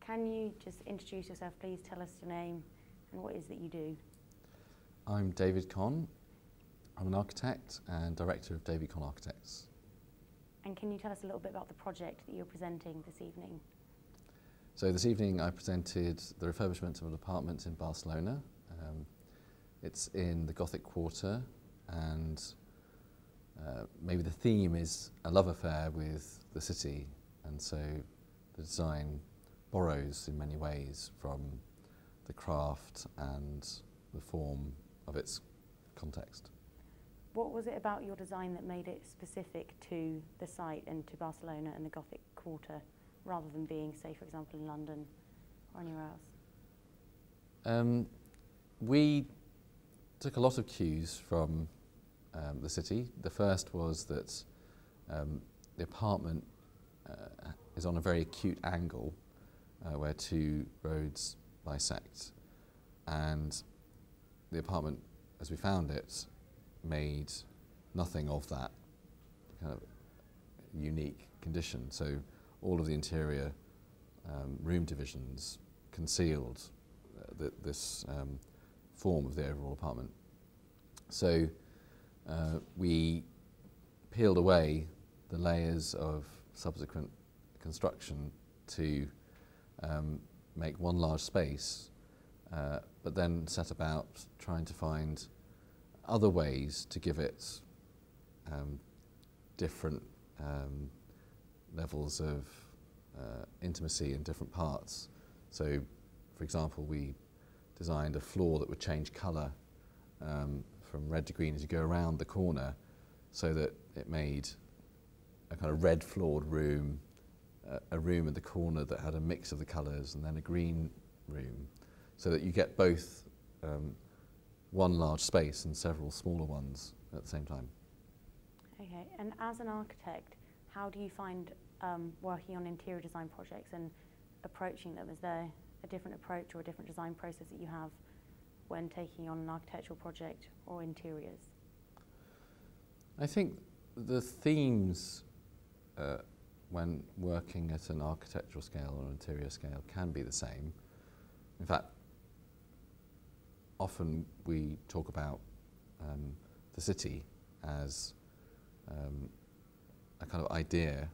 can you just introduce yourself, please? Tell us your name and what it is that you do. I'm David Kohn. I'm an architect and director of David Kohn Architects. And can you tell us a little bit about the project that you're presenting this evening? So this evening I presented the refurbishment of an apartment in Barcelona. It's in the Gothic Quarter, and maybe the theme is a love affair with the city, and so the design borrows in many ways from the craft and the form of its context. What was it about your design that made it specific to the site and to Barcelona and the Gothic Quarter, rather than being, say, for example, in London or anywhere else? We took a lot of cues from the city. The first was that the apartment is on a very acute angle where two roads bisect, and the apartment, as we found it, made nothing of that kind of unique condition. So all of the interior room divisions concealed this form of the overall apartment. So we peeled away the layers of subsequent construction to make one large space, but then set about trying to find other ways to give it different levels of intimacy in different parts. So, for example, we designed a floor that would change colour from red to green as you go around the corner, so that it made a kind of red floored room, a room in the corner that had a mix of the colours, and then a green room, so that you get both one large space and several smaller ones at the same time. Okay, and as an architect, how do you find working on interior design projects and approaching them? Is there a different approach or a different design process that you have when taking on an architectural project or interiors? I think the themes when working at an architectural scale or an interior scale can be the same. In fact, often we talk about the city as a kind of idea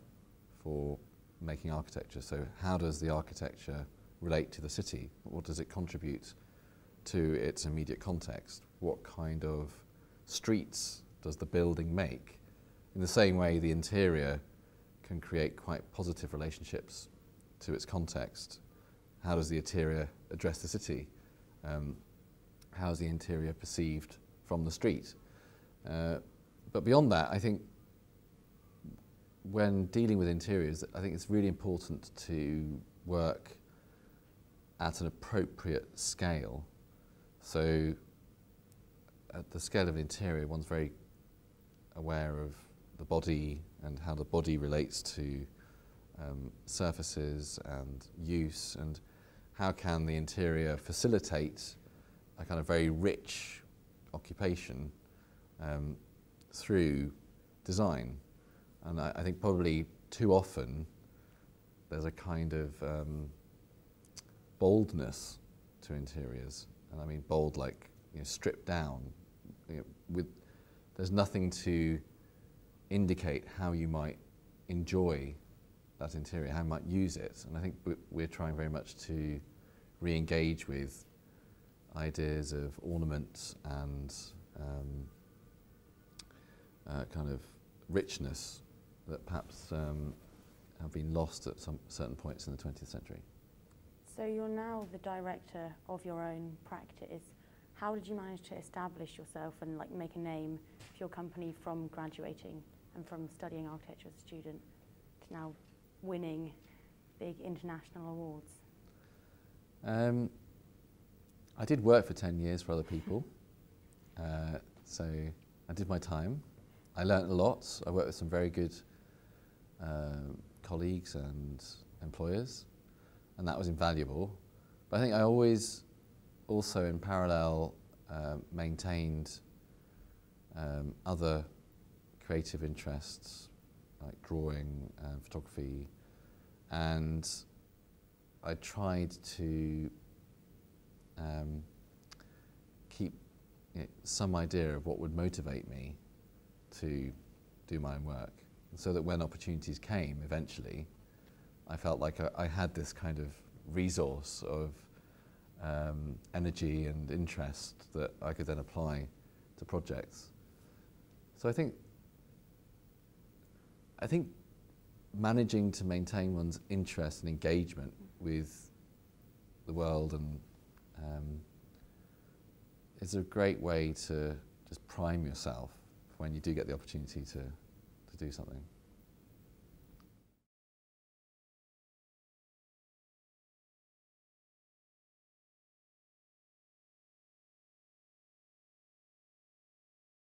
for making architecture. So how does the architecture relate to the city? What does it contribute to its immediate context? What kind of streets does the building make? In the same way, the interior can create quite positive relationships to its context. How does the interior address the city? How is the interior perceived from the street? But beyond that, I think when dealing with interiors, I think it's really important to work at an appropriate scale. So at the scale of an interior, one's very aware of the body and how the body relates to surfaces and use, and how can the interior facilitate a kind of very rich occupation through design. And I think probably too often there's a kind of boldness to interiors, and I mean bold like, you know, stripped down. There's nothing to indicate how you might enjoy that interior, how you might use it. And I think we're trying very much to re-engage with ideas of ornament and kind of richness that perhaps have been lost at some certain points in the 20th century. So you're now the director of your own practice. How did you manage to establish yourself and like make a name for your company from graduating and from studying architecture as a student to now winning big international awards? I did work for 10 years for other people, so I did my time. I learnt a lot. I worked with some very good colleagues and employers, and that was invaluable. But I think I always also in parallel maintained other creative interests like drawing and photography, and I tried to keep some idea of what would motivate me to do my own work, so that when opportunities came eventually, I felt like I had this kind of resource of energy and interest that I could then apply to projects. So I think managing to maintain one's interest and engagement with the world and is a great way to just prime yourself when you do get the opportunity to do something.